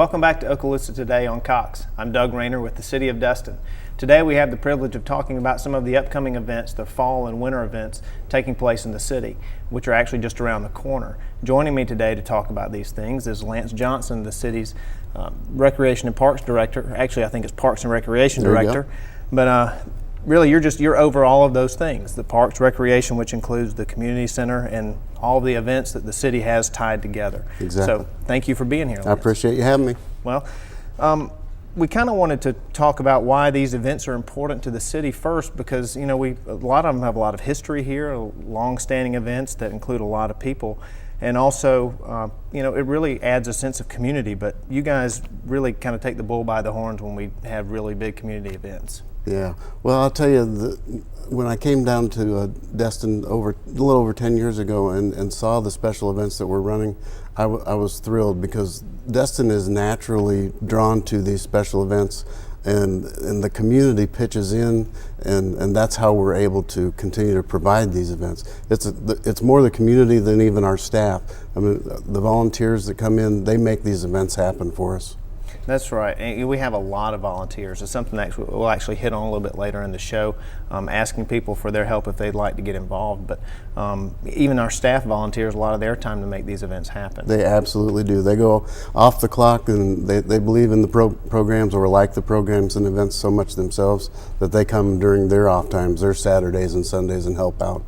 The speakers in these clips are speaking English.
Welcome back to Okaloosa Today on Cox. I'm Doug Rayner with the City of Destin. Today we have the privilege of talking about some of the upcoming events, the fall and winter events taking place in the city, which are actually just around the corner. Joining me today to talk about these things is Lance Johnson, the city's Recreation and Parks Director. Actually, I think it's Parks and Recreation Director. But really, you're over all of those things, the Parks, Recreation, which includes the community center and all the events that the city has tied together. Exactly. So thank you for being here, Lance. I appreciate you having me. Well, we kind of wanted to talk about why these events are important to the city first, because a lot of them have a lot of history here, long-standing events that include a lot of people, and also it really adds a sense of community. But you guys really kind of take the bull by the horns when we have really big community events. Yeah, well, I'll tell you, when I came down to Destin a little over 10 years ago and saw the special events that were running, I was thrilled, because Destin is naturally drawn to these special events, and the community pitches in, and that's how we're able to continue to provide these events. It's more the community than even our staff. I mean, the volunteers that come in, they make these events happen for us. That's right. And we have a lot of volunteers. It's something that we'll actually hit on a little bit later in the show, asking people for their help if they'd like to get involved. But even our staff volunteers a lot of their time to make these events happen. They absolutely do. They go off the clock, and they believe in the programs, or like the programs and events so much themselves that they come during their off times, their Saturdays and Sundays, and help out.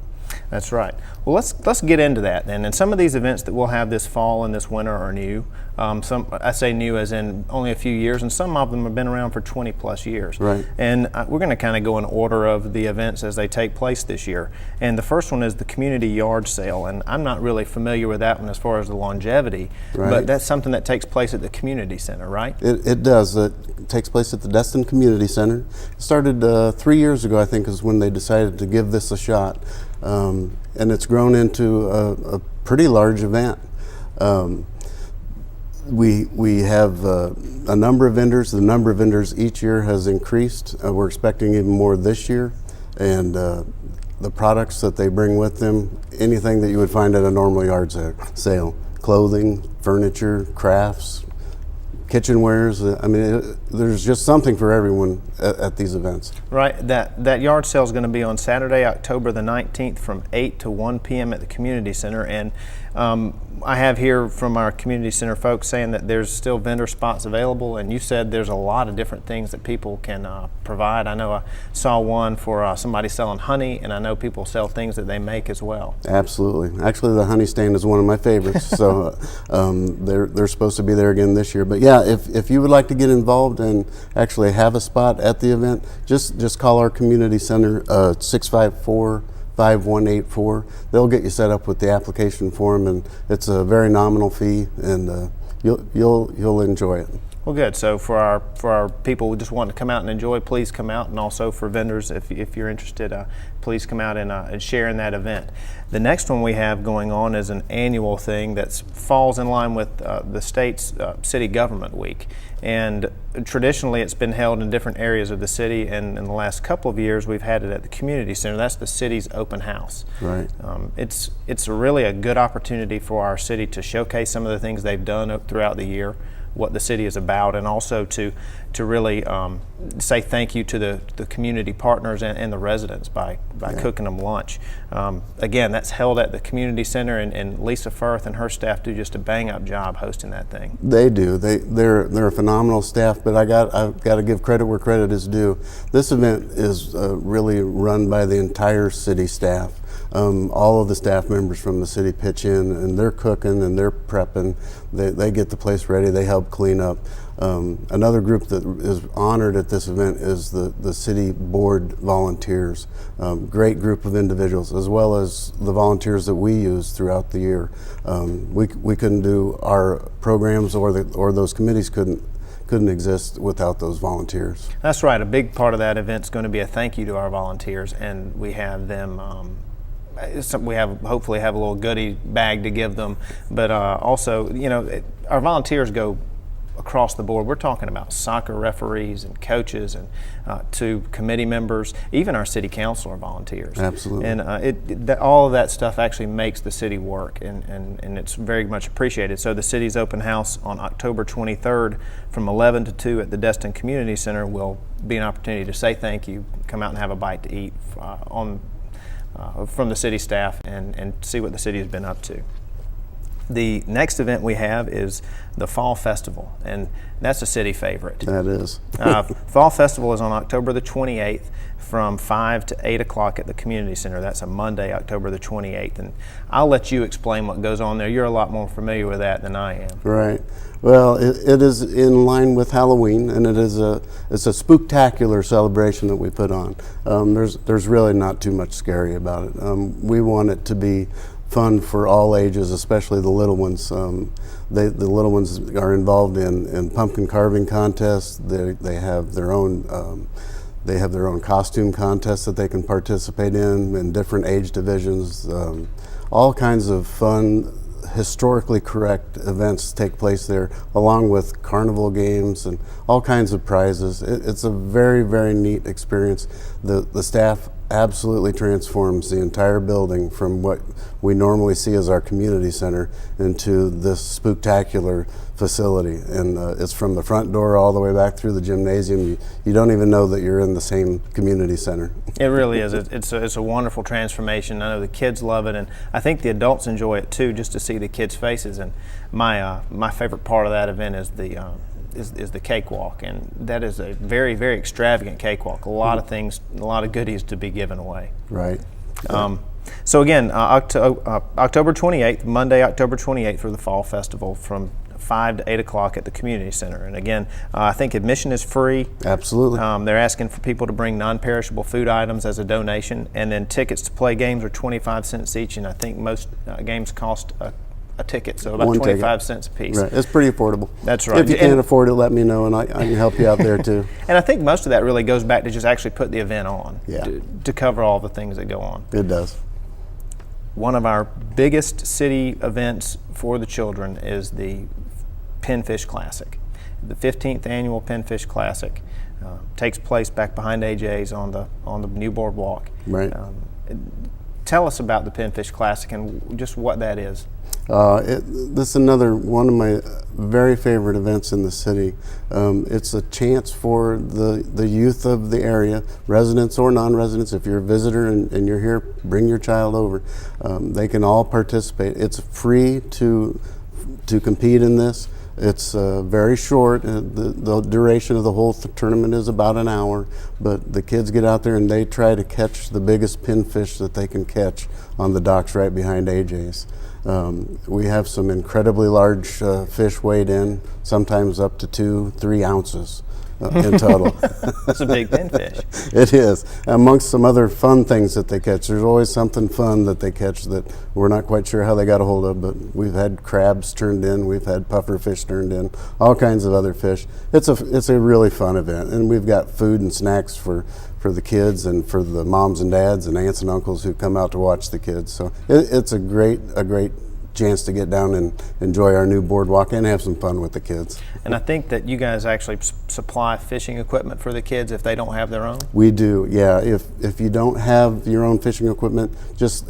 That's right. Well, let's get into that then. And some of these events that we'll have this fall and this winter are new. Some, I say new as in only a few years, and some of them have been around for 20 plus years. Right. And we're going to kind of go in order of the events as they take place this year. And the first one is the community yard sale. And I'm not really familiar with that one as far as the longevity, right, but that's something that takes place at the community center, right? It does. It takes place at the Destin Community Center. It started 3 years ago, I think, is when they decided to give this a shot. And it's grown into a pretty large event. We have a number of vendors. The number of vendors each year has increased. We're expecting even more this year. And the products that they bring with them, anything that you would find at a normal yard sale, clothing, furniture, crafts, kitchenwares. I mean, there's just something for everyone at these events. Right. That yard sale is going to be on Saturday, October the 19th from 8 to 1 p.m. at the community center. And I have here from our community center folks saying that there's still vendor spots available, and you said there's a lot of different things that people can provide. I know I saw one for somebody selling honey, and I know people sell things that they make as well. Absolutely. Actually, the honey stand is one of my favorites, so they're supposed to be there again this year. But yeah, if you would like to get involved and actually have a spot at the event, just call our community center 654-5184. They'll get you set up with the application form, and it's a very nominal fee, and you'll enjoy it. Well, good. So for our people who just want to come out and enjoy, please come out, and also for vendors, if you're interested, please come out and share in that event. The next one we have going on is an annual thing that falls in line with the state's city government week, and traditionally it's been held in different areas of the city, and in the last couple of years we've had it at the community center. That's the city's open house. Right. It's really a good opportunity for our city to showcase some of the things they've done throughout the year, what the city is about, and also to really say thank you to the community partners and the residents by cooking them lunch. Again, that's held at the community center, and Lisa Firth and her staff do just a bang-up job hosting that thing. They do. They're a phenomenal staff, but I've got to give credit where credit is due. This event is really run by the entire city staff. All of the staff members from the city pitch in, and they're cooking and they're prepping. They get the place ready. They help clean up. Another group that is honored at this event is the city board volunteers. Great group of individuals, as well as the volunteers that we use throughout the year. We couldn't do our programs, or those committees couldn't exist without those volunteers. That's right. A big part of that event is going to be a thank you to our volunteers, and we have them. We hopefully have a little goodie bag to give them, but also, our volunteers go across the board. We're talking about soccer referees and coaches and to committee members, even our city council are volunteers. Absolutely. And all of that stuff actually makes the city work, and it's very much appreciated. So the city's open house on October 23rd from 11 to 2 at the Destin Community Center will be an opportunity to say thank you, come out and have a bite to eat from the city staff and see what the city has been up to. The next event we have is the Fall Festival, and that's a city favorite. That is. Fall Festival is on October the 28th from 5 to 8 o'clock at the Community Center. That's a Monday, October the 28th, and I'll let you explain what goes on there. You're a lot more familiar with that than I am. Right. Well, it is in line with Halloween, and it's a spooktacular celebration that we put on. There's really not too much scary about it. We want it to be fun for all ages, especially the little ones. The little ones are involved in pumpkin carving contests. They have their own costume contests that they can participate in different age divisions. All kinds of fun, historically correct events take place there, along with carnival games and all kinds of prizes. It's a very, very neat experience. The staff absolutely transforms the entire building from what we normally see as our community center into this spooktacular facility, and it's from the front door all the way back through the gymnasium. You don't even know that you're in the same community center. It really is. It's a wonderful transformation. I know the kids love it, and I think the adults enjoy it too, just to see the kids' faces. And my favorite part of that event is the cakewalk, and that is a very, very extravagant cakewalk. A lot of things, a lot of goodies to be given away. Right. So again, October 28th, Monday, October 28th for the Fall Festival from 5 to 8 o'clock at the Community Center. And again, I think admission is free. Absolutely. They're asking for people to bring non-perishable food items as a donation, and then tickets to play games are 25 cents each, and I think most games cost a ticket, so about 25 cents a piece. Right. It's pretty affordable. That's right. If you can't afford it, let me know, and I can help you out there too. And I think most of that really goes back to just actually put the event on, yeah, to cover all the things that go on. It does. One of our biggest city events for the children is the Pinfish Classic. The 15th annual Pinfish Classic takes place back behind AJ's on the new boardwalk. Right. Tell us about the Pinfish Classic and just what that is. This is another one of my very favorite events in the city. It's a chance for the youth of the area, residents or non-residents. If you're a visitor and you're here, bring your child over. They can all participate. It's free to compete in this. It's very short. The duration of the whole tournament is about an hour, but the kids get out there and they try to catch the biggest pinfish that they can catch on the docks right behind AJ's. We have some incredibly large fish weighed in, sometimes up to 2-3 ounces in total. That's a big pinfish. It is. Amongst some other fun things that they catch, there's always something fun that they catch that we're not quite sure how they got a hold of, but we've had crabs turned in, we've had puffer fish turned in, all kinds of other fish. It's a really fun event, and we've got food and snacks for the kids and for the moms and dads and aunts and uncles who come out to watch the kids. So it's a great chance to get down and enjoy our new boardwalk and have some fun with the kids. And I think that you guys actually supply fishing equipment for the kids if they don't have their own? We do, yeah. If you don't have your own fishing equipment, just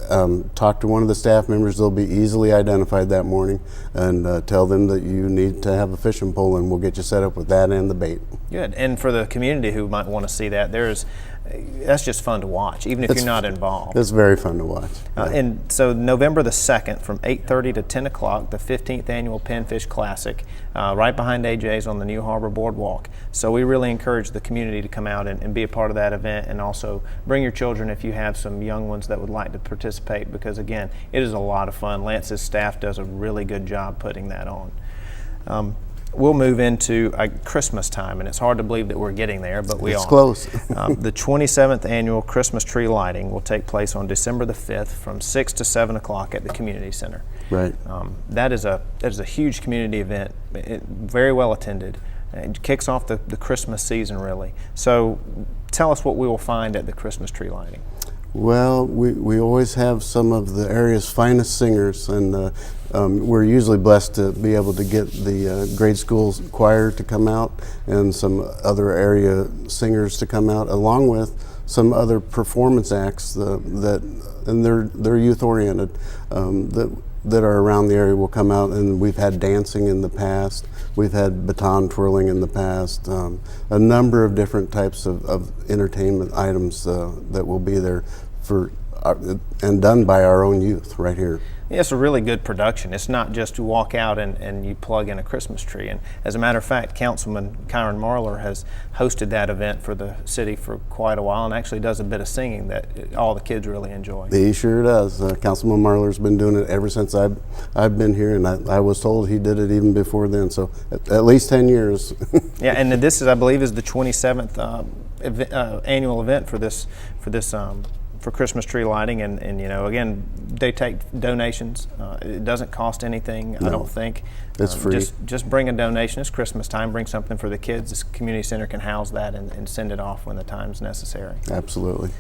talk to one of the staff members. They'll be easily identified that morning, and tell them that you need to have a fishing pole, and we'll get you set up with that and the bait. Good. And for the community who might want to see that, that's just fun to watch, even if you're not involved. It's very fun to watch. And so November the 2nd from 8:30 to 10 o'clock, the 15th annual Pinfish Classic, right behind AJ's on the New Harbor Boardwalk. So we really encourage the community to come out and be a part of that event, and also bring your children if you have some young ones that would like to participate, because again, it is a lot of fun. Lance's staff does a really good job putting that on. We'll move into Christmas time, and it's hard to believe that we're getting there, but we are. It's close. The 27th annual Christmas tree lighting will take place on December the 5th from 6 to 7 o'clock at the Community Center. Right. That is a huge community event, very well attended. It kicks off the Christmas season, really. So tell us what we will find at the Christmas tree lighting. Well, we always have some of the area's finest singers, and we're usually blessed to be able to get the grade school choir to come out and some other area singers to come out, along with some other performance acts and they're youth oriented, that are around the area will come out. And we've had dancing in the past, we've had baton twirling in the past, a number of different types of entertainment items that will be there and done by our own youth right here. Yeah, it's a really good production. It's not just you walk out and you plug in a Christmas tree. And as a matter of fact, Councilman Kyron Marler has hosted that event for the city for quite a while and actually does a bit of singing that all the kids really enjoy. He sure does. Councilman Marler's been doing it ever since I've been here, and I was told he did it even before then, so at least 10 years. Yeah, and this is, I believe, is the 27th annual event for Christmas tree lighting, and you know, again, they take donations. It doesn't cost anything, No, I don't think. It's free. Just bring a donation. It's Christmas time. Bring something for the kids. This community center can house that and send it off when the time's necessary. Absolutely.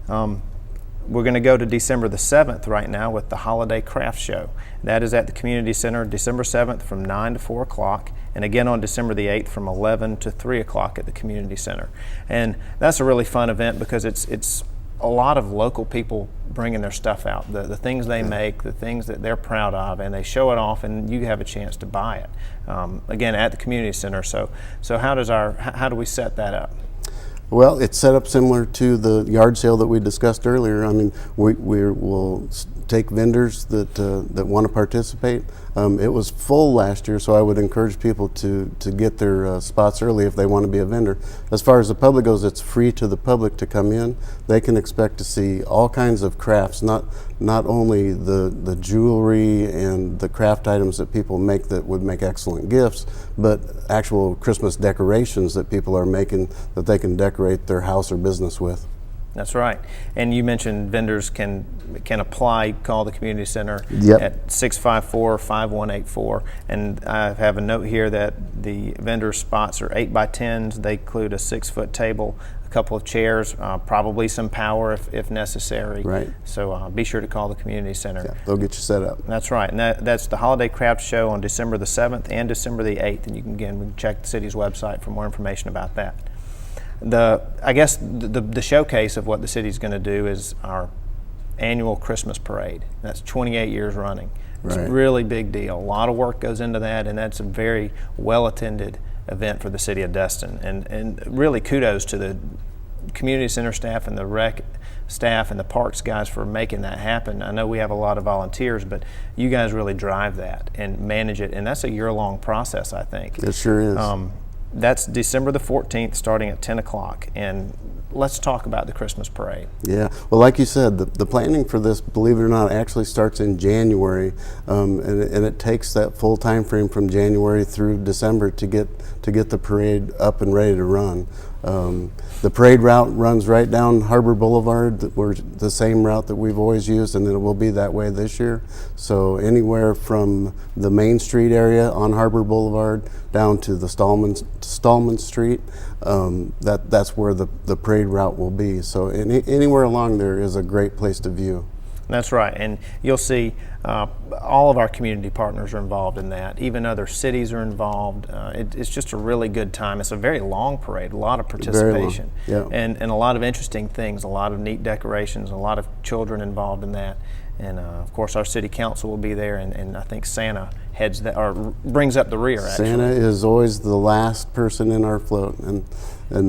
We're going to go to December the 7th right now with the Holiday Craft Show. That is at the community center December 7th from 9 to 4 o'clock, and again on December the 8th from 11 to 3 o'clock at the community center. And that's a really fun event because it's a lot of local people bringing their stuff out, the things they make, the things that they're proud of, and they show it off, and you have a chance to buy it. Again, at the community center. So how do we set that up? Well, it's set up similar to the yard sale that we discussed earlier. I mean, we will take vendors that want to participate. It was full last year, so I would encourage people to get their spots early if they want to be a vendor. As far as the public goes, it's free to the public to come in. They can expect to see all kinds of crafts, not only the jewelry and the craft items that people make that would make excellent gifts, but actual Christmas decorations that people are making that they can decorate their house or business with. That's right. And you mentioned vendors can apply, call the community center Yep. at 654-5184. And I have a note here that the vendor spots are 8x10s. They include a 6-foot table, a couple of chairs, probably some power if necessary. Right. So be sure to call the community center. Yeah, they'll get you set up. That's right. And that's the Holiday Craft Show on December the 7th and December the 8th. And you can, again, we can check the city's website for more information about that. I guess the showcase of what the city's going to do is our annual Christmas parade. That's 28 years running. It's Right. a really big deal. A lot of work goes into that, and that's a very well-attended event for the city of Destin. And really kudos to the community center staff and the rec staff and the parks guys for making that happen. I know we have a lot of volunteers, but you guys really drive that and manage it, and that's a year-long process, I think. It sure is. That's December the 14th starting at 10 o'clock. And let's talk about the Christmas parade. Yeah, well, like you said, the planning for this, believe it or not, actually starts in January, and it takes that full time frame from January through December to get the parade up and ready to run. The parade route runs right down Harbor Boulevard. We're the same route that we've always used, and it will be that way this year. So anywhere from the Main Street area on Harbor Boulevard down to the Stallman Street, that's where the parade route will be. So anywhere along there is a great place to view. That's right, and you'll see all of our community partners are involved in that. Even other cities are involved. It's just a really good time. It's a very long parade, a lot of participation, yeah. and a lot of interesting things, a lot of neat decorations, a lot of children involved in that. And of course, our city council will be there, and I think Santa heads that or brings up the rear. Actually, Santa is always the last person in our float, and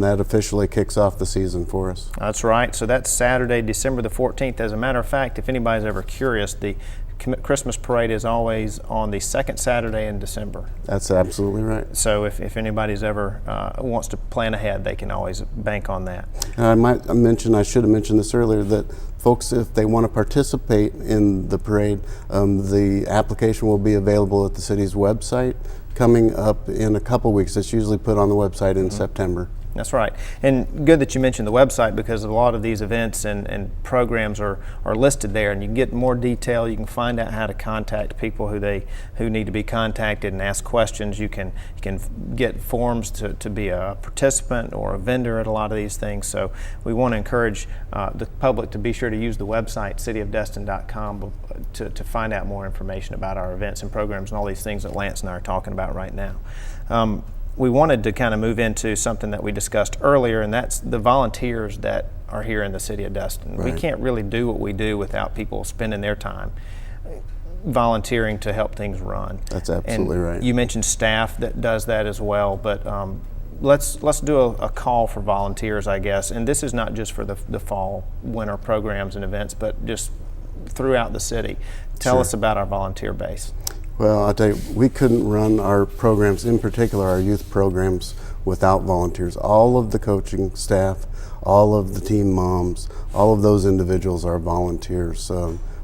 that officially kicks off the season for us. That's right. So that's Saturday, December the 14th. As a matter of fact, if anybody's ever curious, the Christmas parade is always on the second Saturday in December. That's absolutely right. So if anybody's ever wants to plan ahead, they can always bank on that. And I should have mentioned this earlier, that folks, if they want to participate in the parade, the application will be available at the city's website coming up in a couple weeks. It's usually put on the website in September. That's right. And good that you mentioned the website, because a lot of these events and programs are listed there, and you can get more detail. You can find out how to contact people who need to be contacted and ask questions. You can get forms to be a participant or a vendor at a lot of these things. So we want to encourage the public to be sure to use the website cityofdestin.com to find out more information about our events and programs and all these things that Lance and I are talking about right now. We wanted to kind of move into something that we discussed earlier, and that's the volunteers that are here in the city of Destin. Right. We can't really do what we do without people spending their time volunteering to help things run. That's absolutely right. You mentioned staff that does that as well, but let's do a call for volunteers, I guess. And this is not just for the fall, winter programs and events, but just throughout the city. Tell us about our volunteer base. Well, I'll tell you, we couldn't run our programs, in particular our youth programs, without volunteers. All of the coaching staff, all of the team moms, all of those individuals are volunteers.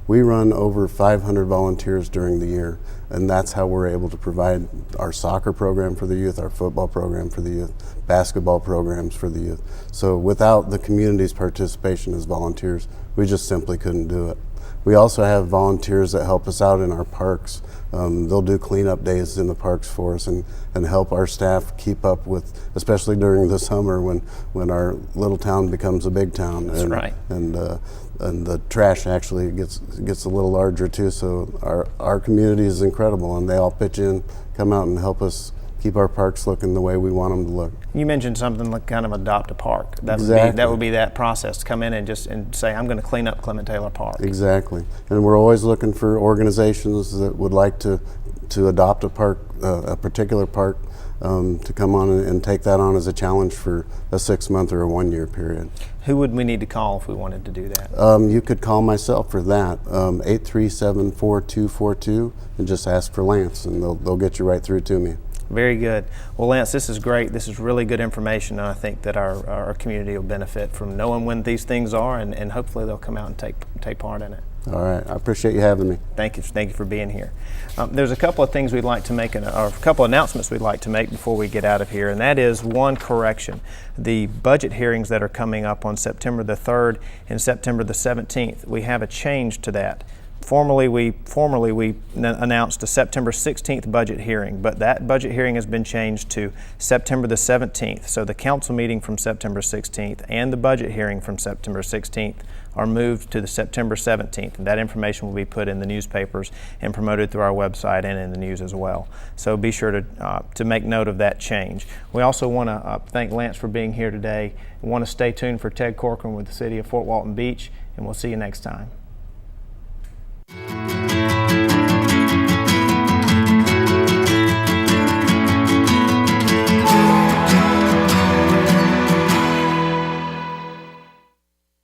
We run over 500 volunteers during the year, and that's how we're able to provide our soccer program for the youth, our football program for the youth, basketball programs for the youth. So without the community's participation as volunteers, we just simply couldn't do it. We also have volunteers that help us out in our parks. They'll do cleanup days in the parks for us and help our staff keep up with, especially during the summer when our little town becomes a big town. That's right. And the trash actually gets a little larger too. So our community is incredible, and they all pitch in, come out and help us keep our parks looking the way we want them to look. You mentioned something like kind of adopt a park. Exactly. That would be that process, to come in and say, I'm going to clean up Clement Taylor Park. Exactly. And we're always looking for organizations that would like to adopt a park, a particular park, to come on and take that on as a challenge for a 6-month or a 1-year period. Who would we need to call if we wanted to do that? You could call myself for that, 837-4242, and just ask for Lance, and they'll get you right through to me. Very good. Well, Lance, this is great. This is really good information, and I think that our community will benefit from knowing when these things are, and hopefully they'll come out and take part in it. All right. I appreciate you having me. Thank you for being here. There's a couple of things we'd like to make, or a couple of announcements we'd like to make before we get out of here, and that is one correction. The budget hearings that are coming up on September the 3rd and September the 17th, we have a change to that. Formerly, we announced a September 16th budget hearing, but that budget hearing has been changed to September the 17th. So the council meeting from September 16th and the budget hearing from September 16th are moved to the September 17th. And that information will be put in the newspapers and promoted through our website and in the news as well. So be sure to make note of that change. We also want to thank Lance for being here today. We want to stay tuned for Ted Corcoran with the City of Fort Walton Beach, and we'll see you next time.